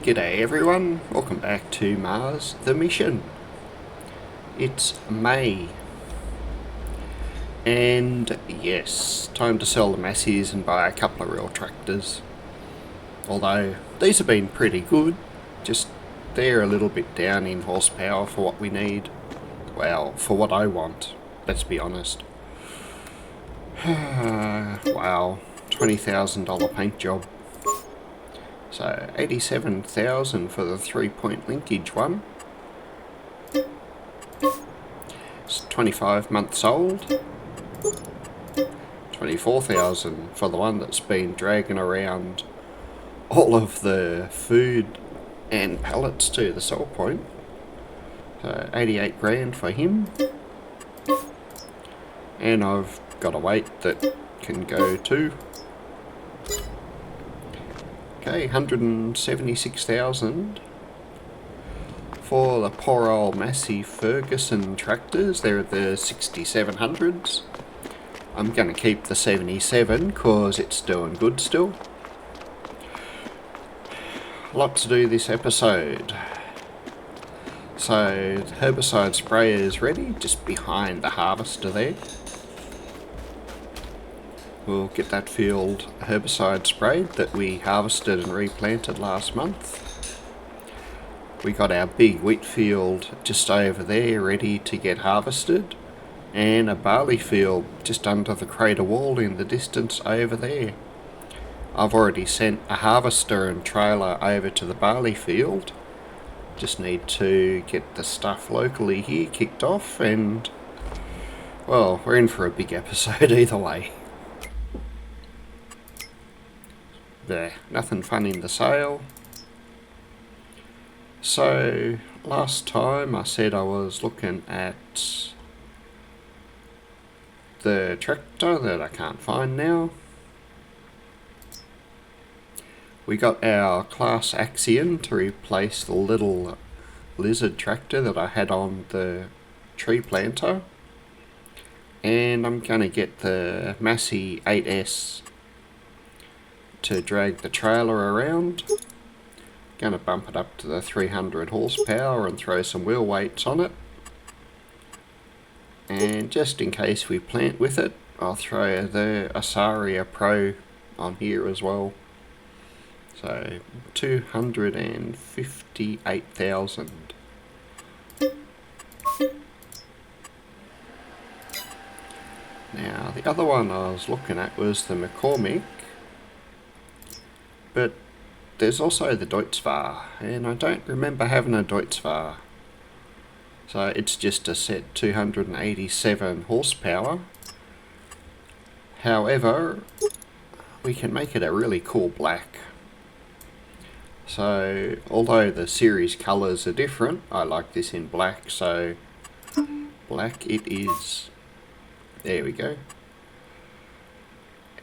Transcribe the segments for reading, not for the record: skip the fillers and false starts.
G'day everyone, welcome back to Mars the Mission. It's May, and yes, time to sell the Massies and buy a couple of real tractors. Although these have been pretty good, just they're a little bit down in horsepower for what we need. Well, for what I want, let's be honest. Wow, $20,000 paint job. So 87,000 for the 3-point linkage one. It's 25 months old. 24,000 for the one that's been dragging around all of the food and pallets to the sell point. So 88 grand for him. And I've got a weight that can go to. Okay, 176,000 for the poor old Massey Ferguson tractors. They're the 6700s. I'm going to keep the 77 because it's doing good still. A lot to do this episode. So the herbicide sprayer is ready, just behind the harvester there. We'll get that field herbicide sprayed that we harvested and replanted last month. We got our big wheat field just over there ready to get harvested, and a barley field just under the crater wall in the distance over there. I've already sent a harvester and trailer over to the barley field. Just need to get the stuff locally here kicked off, and well, we're in for a big episode either way. There, nothing fun in the sale. So, last time I said I was looking at the tractor that I can't find now. We got our Class Axion to replace the little lizard tractor that I had on the tree planter. And I'm going to get the Massey 8S to drag the trailer around. Gonna bump it up to the 300 horsepower and throw some wheel weights on it. And just in case we plant with it, I'll throw the Asaria Pro on here as well. So 258,000. Now the other one I was looking at was the McCormick. But there's also the Deutzfahr, and I don't remember having a Deutzfahr. So it's just a set 287 horsepower. However, we can make it a really cool black. So although the series colours are different, I like this in black, so black it is. There we go.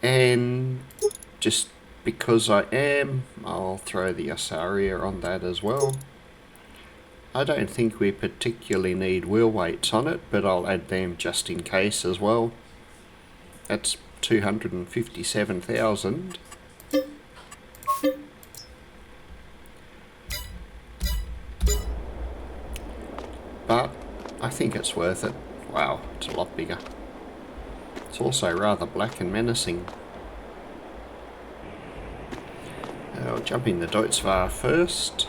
And just because I am, I'll throw the Asaria on that as well. I don't think we particularly need wheel weights on it, but I'll add them just in case as well. That's 257,000. But I think it's worth it. Wow, it's a lot bigger. It's also rather black and menacing. I'll jump in the Deutzfahr first.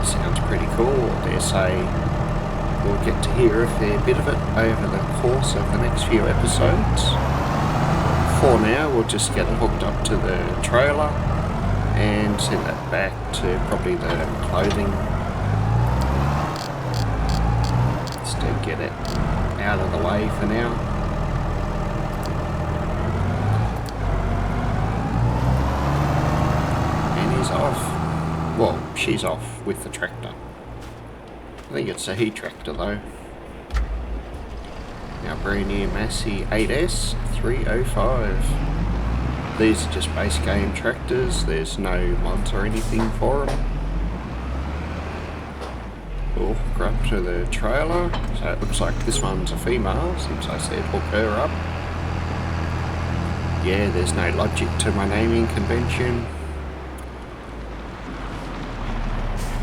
Sounds pretty cool, I dare say. We'll get to hear a fair bit of it over the course of the next few episodes. For now, we'll just get it hooked up to the trailer and send that back to probably the clothing. Just to get it out of the way for now. Off. Well, she's off with the tractor. I think it's a he tractor though. Our brand new Massey 8S 305. These are just base game tractors, there's no mods or anything for them. We'll hook her up to the trailer. So it looks like this one's a female since I said hook her up. yeah, there's no logic to my naming convention.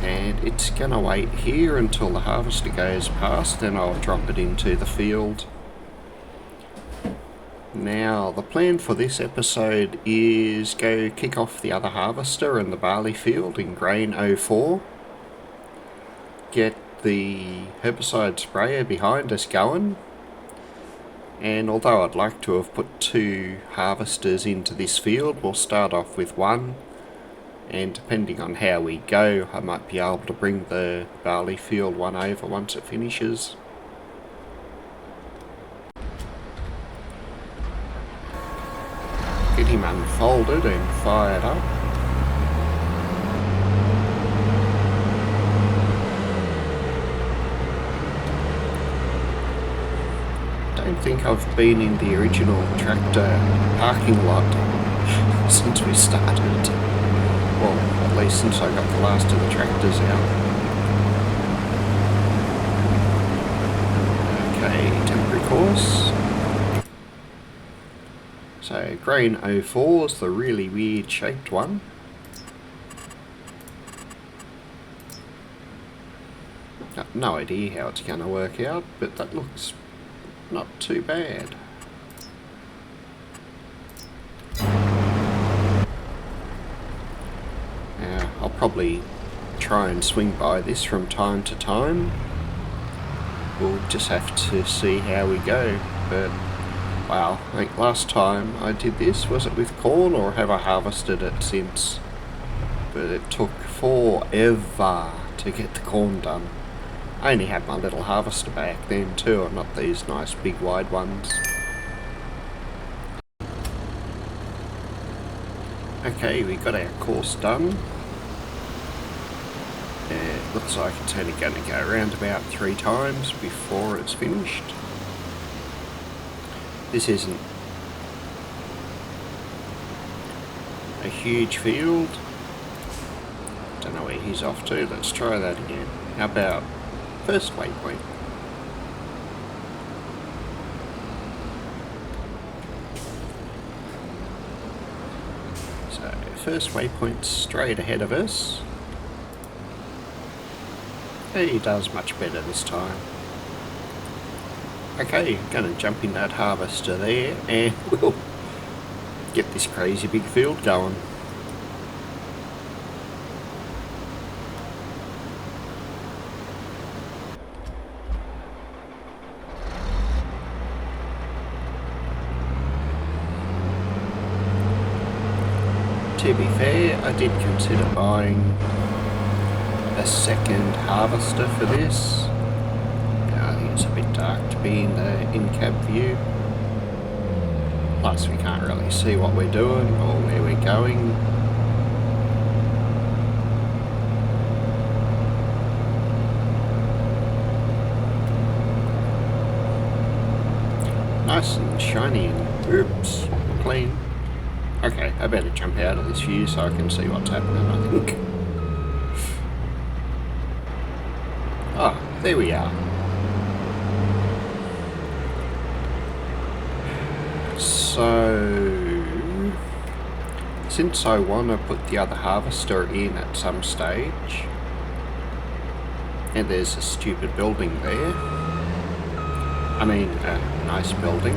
And it's gonna wait here until the harvester goes past, then I'll drop it into the field. Now, the plan for this episode is go kick off the other harvester in the barley field in grain 04. Get the herbicide sprayer behind us going. And although I'd like to have put 2 harvesters into this field, we'll start off with 1. And depending on how we go, I might be able to bring the barley field one over once it finishes. Get him unfolded and fired up. I don't think I've been in the original tractor parking lot since we started. Well, at least since I got the last of the tractors out. Okay, temporary course. So, grain 04 is the really weird shaped one. Got no idea how it's going to work out, but that looks not too bad. I'll probably try and swing by this from time to time. We'll just have to see how we go, but wow, I think last time I did this, was it with corn or have I harvested it since? But it took forever to get the corn done. I only had my little harvester back then too, and not these nice big wide ones. Okay, we got our course done. It looks like it's only going to go around about 3 times before it's finished. This isn't a huge field. Don't know where he's off to. Let's try that again. How about first waypoint? So first waypoint straight ahead of us. He does much better this time. Okay, gonna jump in that harvester there and we'll get this crazy big field going. To be fair, I did consider buying a second harvester for this. I think it's a bit dark to be in the in-cab view. Plus we can't really see what we're doing or where we're going. Nice and shiny and oops, clean. Okay, I better jump out of this view so I can see what's happening, I think. Ah, there we are. So, since I want to put the other harvester in at some stage, and there's a stupid building there, I mean a nice building,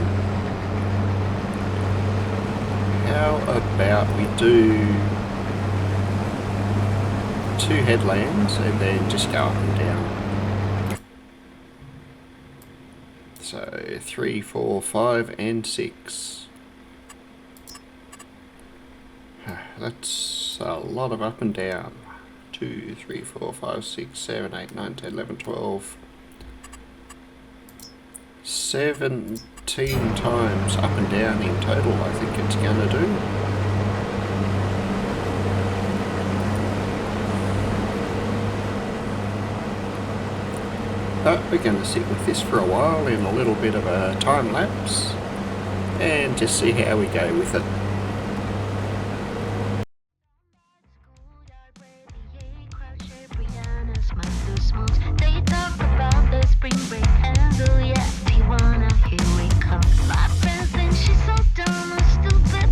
how about we do 2 headlands and then just go up and down. So 3, 4, 5 and 6. That's a lot of up and down. 2, 3, 4, 5, 6, 7, 8, 9, 10, 11, 12. 17 times up and down in total, I think it's gonna do. But we're going to sit with this for a while in a little bit of a time lapse and just see how we go with it. Stupid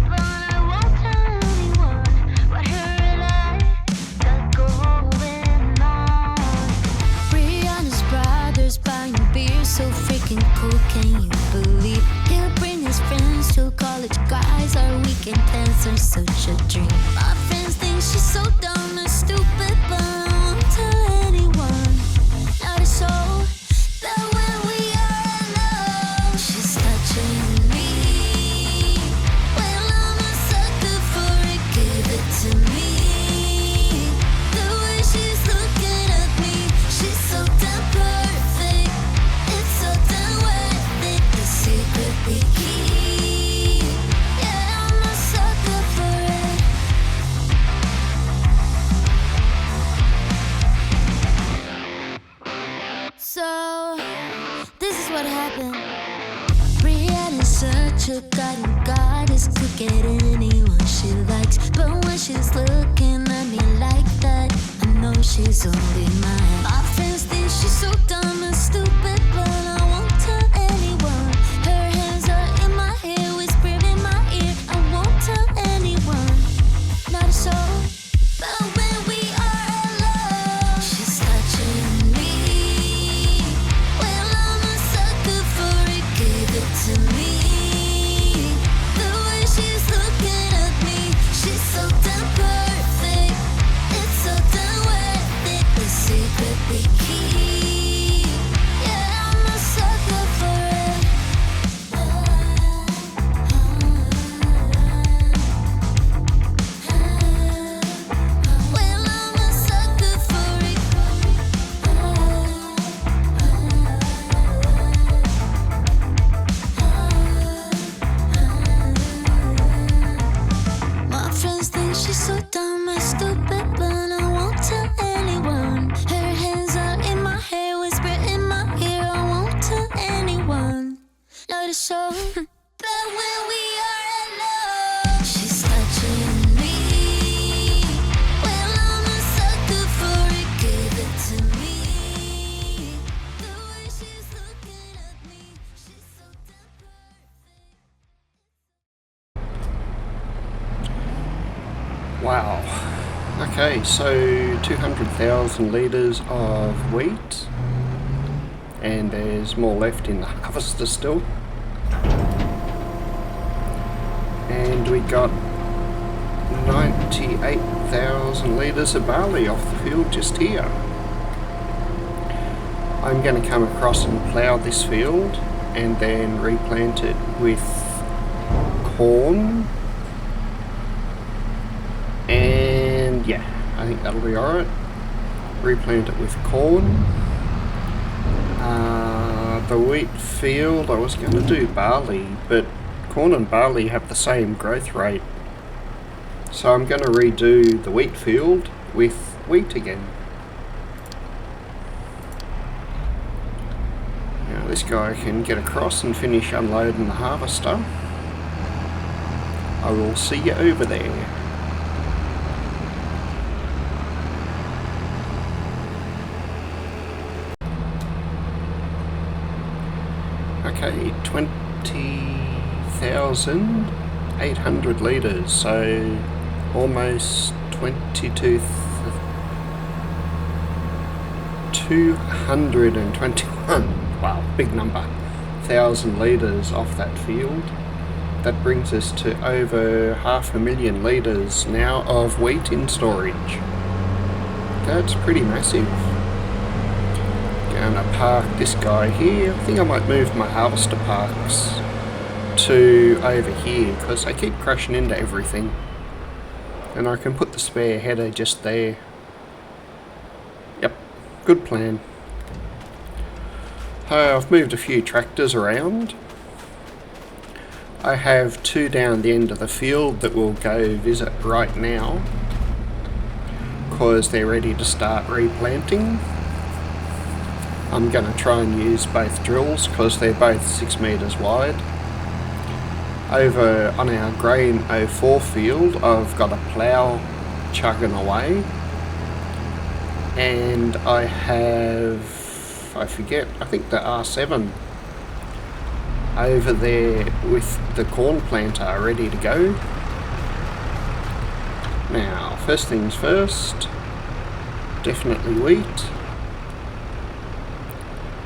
wedding plans are such a dream. My friends think she's so dumb and stupid, but I won't tell anyone. Not a soul. That when we are alone, she's touching me. Well, I'm a sucker for it, give it to me. The way she's looking at me, she's so damn perfect. It's so damn worth it, the secret we keep. Yeah, I'm a sucker for it. So, this is what happened. Brianna's such a guiding goddess, could get anyone she likes. But when she's looking at me like that, I know she's only mine. My friends think she's so dumb and stupid, but I won't tell anyone. Her hands are in my hair, whisper in my ear. I won't tell anyone, not a soul. But when we are alone, she's touching me. Well, I'm a sucker for it, give it to me. The way she's looking at me, she's so damn perfect. It's so damn worth it, the secret we keep. Yeah, I'm a sucker for it. Well, I'm a sucker for it. My friends think she's so dumb and stupid, but I won't tell anyone. Her hands are in my hair, whisper in my ear. I won't tell anyone, not a soul. But when we are alone, she's touching me. Well, I'm a sucker for it, give it to me. The way she's looking at me, she's so damn perfect. Wow. Okay, so 200,000 litres of wheat, and there's more left in the harvester still. And we got 98,000 litres of barley off the field just here. I'm going to come across and plough this field and then replant it with corn. And yeah, I think that'll be alright. Replant it with corn. The wheat field, I was going to do barley, but corn and barley have the same growth rate. So I'm going to redo the wheat field with wheat again. Now this guy can get across and finish unloading the harvester. I will see you over there. Okay, 20,800 litres, so almost 221, wow, big number, 1,000 litres off that field. That brings us to over 500,000 litres now of wheat in storage. That's pretty massive. Gonna park this guy here. I think I might move my harvester parks to over here because they keep crashing into everything. And I can put the spare header just there. Yep, good plan. I've moved a few tractors around. I have two down the end of the field that we'll go visit right now because they're ready to start replanting. I'm going to try and use both drills because they're both 6 metres wide. Over on our grain 04 field, I've got a plough chugging away, and I have, I think the R7 over there with the corn planter ready to go. Now, first things first, definitely wheat.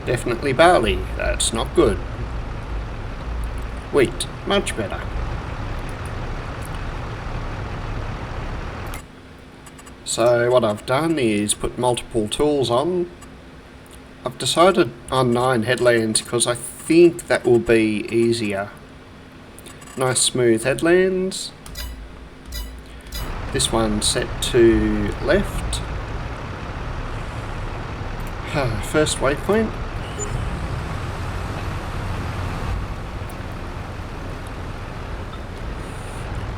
Definitely barley, that's not good. Wheat, much better. So what I've done is put multiple tools on. I've decided on 9 headlands because I think that will be easier. Nice smooth headlands. This one set to left. First waypoint.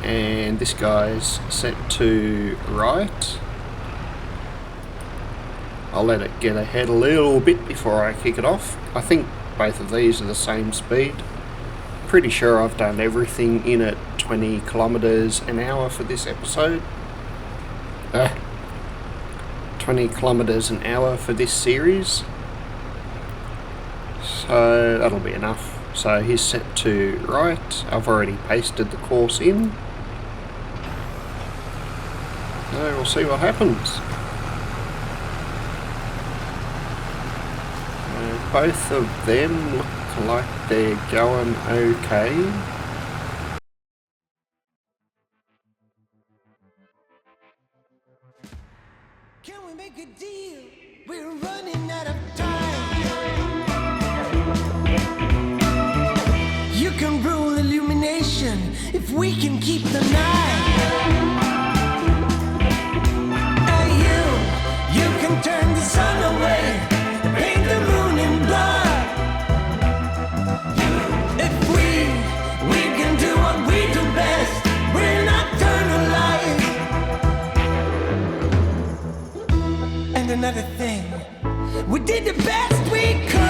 And this guy's set to right. I'll let it get ahead a little bit before I kick it off. I think both of these are the same speed. Pretty sure I've done everything in at 20 kilometers an hour for this episode. 20 kilometers an hour for this series. So that'll be enough. So he's set to right. I've already pasted the course in. So we'll see what happens. Both of them look like they're going okay. Can we make a deal? We're running out of time. You can rule illumination if we can keep the night. And you can turn the sun away, paint the moon in blood. If we can do what we do best, we're nocturnal light. And another thing, we did the best we could.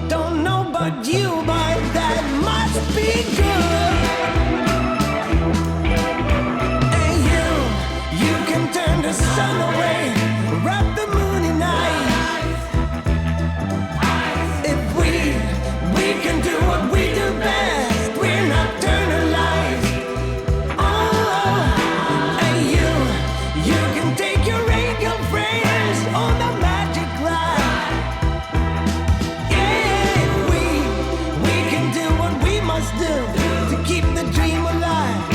Don't know about you, but that must be good. And you can turn the sun away, wrap the moon in ice. If we can do what we do best, we're nocturnal lights. You can take your angel friends on the magic ride. Yeah, we can do what we must do to keep the dream alive.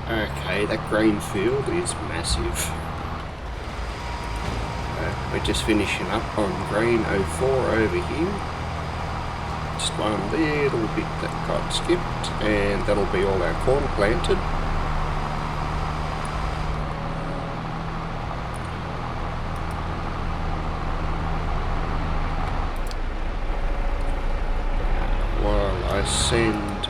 Okay, that green field is massive. We're just finishing up on green 04 over here. Just one little bit that got skipped, and that'll be all our corn planted. While I send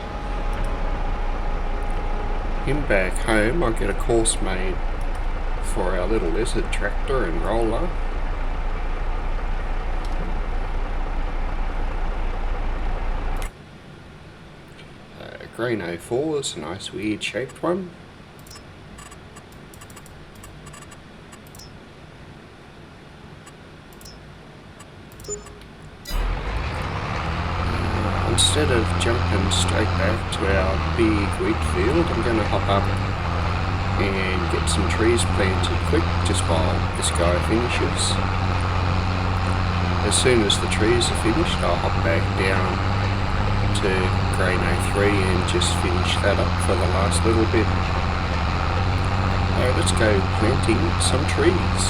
him back home, I'll get a course made for our little lizard tractor and roller. Grain 04 is a nice weird shaped one. Instead of jumping straight back to our big wheat field, I'm going to hop up and get some trees planted quick just while this guy finishes. As soon as the trees are finished, I'll hop back down to grain 03 and just finish that up for the last little bit. Let's go planting some trees.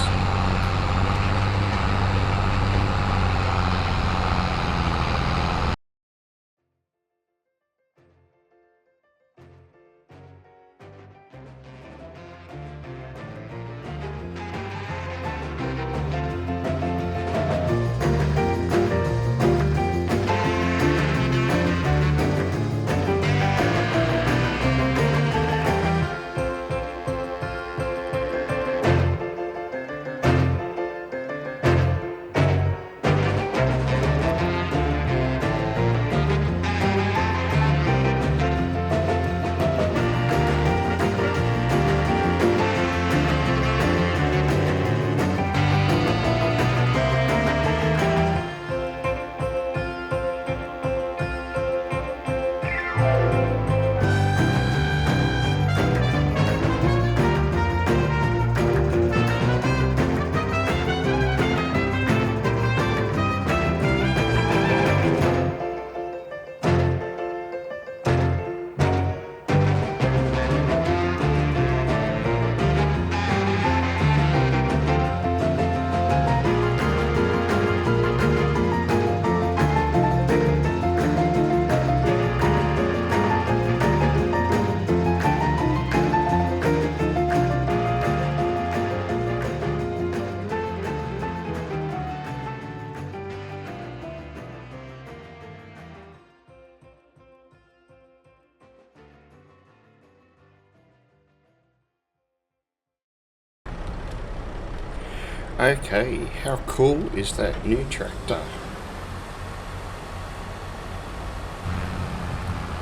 Okay, how cool is that new tractor?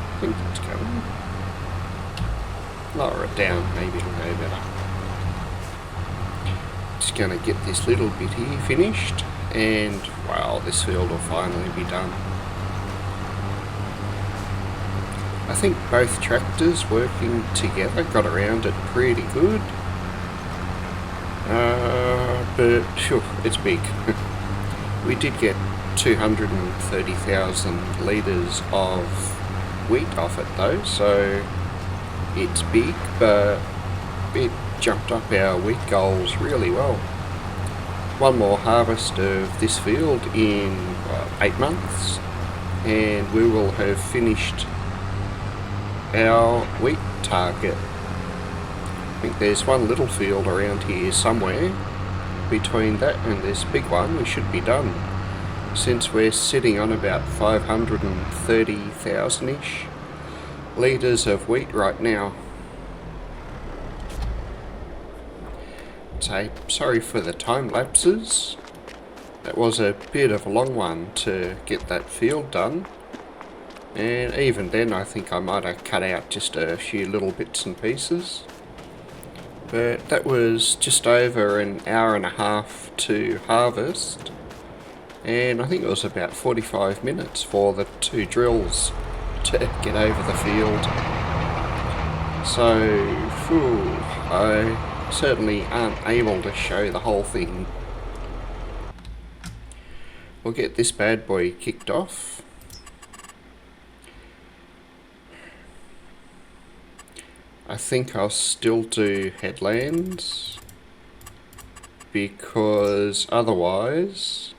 I think it's going. Lower it down, maybe it'll go better. Just gonna get this little bit here finished, and wow, this field will finally be done. I think both tractors working together got around it pretty good. But phew, it's big. We did get 230,000 litres of wheat off it though, so it's big, but it jumped up our wheat goals really well. One more harvest of this field in 8 months, and we will have finished our wheat target. I think there's one little field around here somewhere. Between that and this big one, we should be done. Since we're sitting on about 530,000-ish litres of wheat right now. So, sorry for the time lapses. That was a bit of a long one to get that field done. And even then, I think I might have cut out just a few little bits and pieces. But that was just over an hour and a half to harvest, and I think it was about 45 minutes for the 2 drills to get over the field. So, I certainly aren't able to show the whole thing. We'll get this bad boy kicked off. I think I'll still do headlands, because otherwise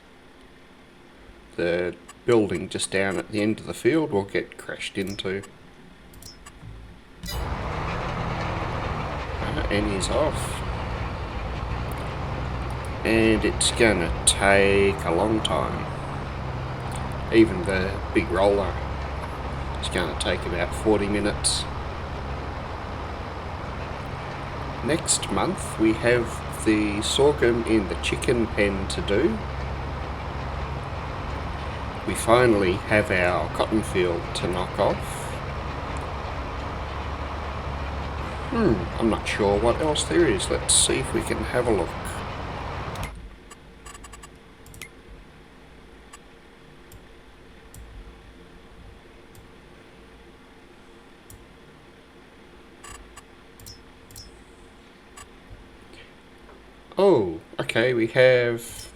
the building just down at the end of the field will get crashed into. And he's off. And it's gonna take a long time. Even the big roller is gonna take about 40 minutes. Next month we have the sorghum in the chicken pen to do. We finally have our cotton field to knock off. I'm not sure what else there is. Let's see if we can have a look. Oh, okay, we have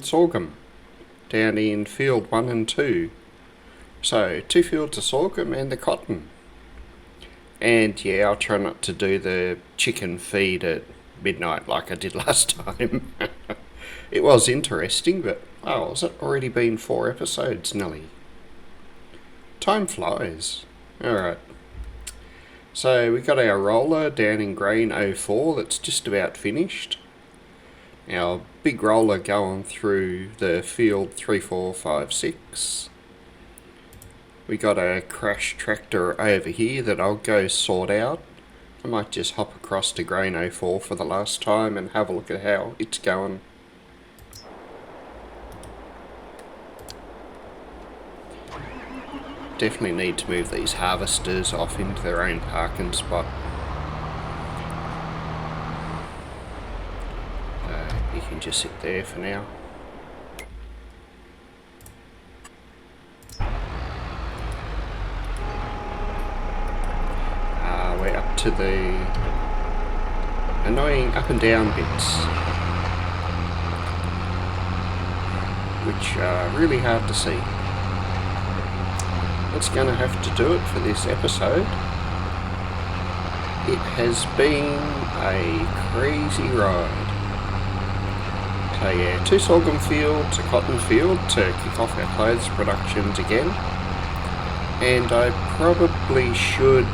sorghum down in field 1 and 2. So 2 fields of sorghum and the cotton. And yeah, I'll try not to do the chicken feed at midnight like I did last time. It was interesting, but oh, has it already been 4 episodes, Nelly? Time flies. Alright. So we got our roller down in grain 04 that's just about finished. Our big roller going through the field 3, 4, 5, 6. We got a crash tractor over here that I'll go sort out. I might just hop across to grain 04 for the last time and have a look at how it's going. Definitely need to move these harvesters off into their own parking spot. You can just sit there for now. We're up to the annoying up and down bits, which are really hard to see. That's going to have to do it for this episode. It has been a crazy ride. So yeah, 2 sorghum fields, a cotton field to kick off our clothes productions again. And I probably should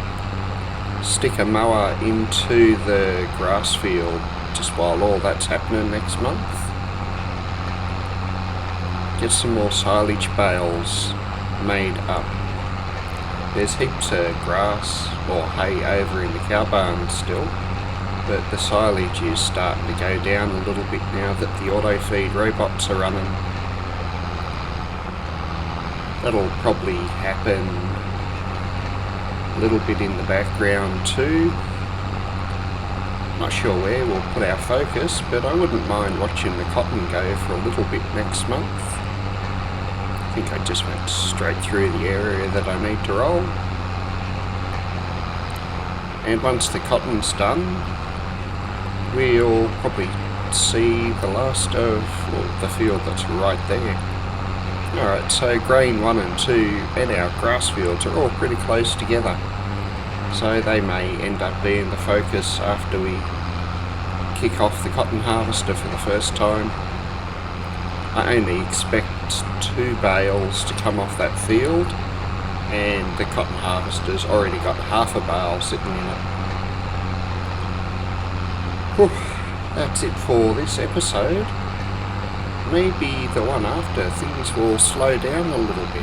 stick a mower into the grass field just while all that's happening next month. Get some more silage bales made up. There's heaps of grass or hay over in the cow barn still, but the silage is starting to go down a little bit now that the auto feed robots are running. That'll probably happen a little bit in the background too. Not sure where we'll put our focus, but I wouldn't mind watching the cotton go for a little bit next month. I think I just went straight through the area that I need to roll. And once the cotton's done, we'll probably see the last of the field that's right there. Alright, so grain 1 and 2 and our grass fields are all pretty close together, so they may end up being the focus after we kick off the cotton harvester for the first time. I only expect 2 bales to come off that field, and the cotton harvester's already got half a bale sitting in it. Whew, that's it for this episode. Maybe the one after things will slow down a little bit.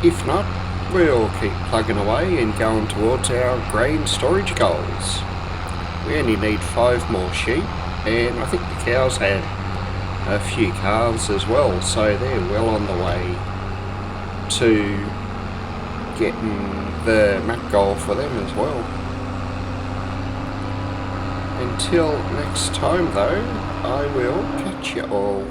If not, we'll keep plugging away and going towards our grain storage goals. We only need 5 more sheep, and I think the cows had a few calves as well, so they're well on the way to getting the map goal for them as well. Until next time though, I will catch you all.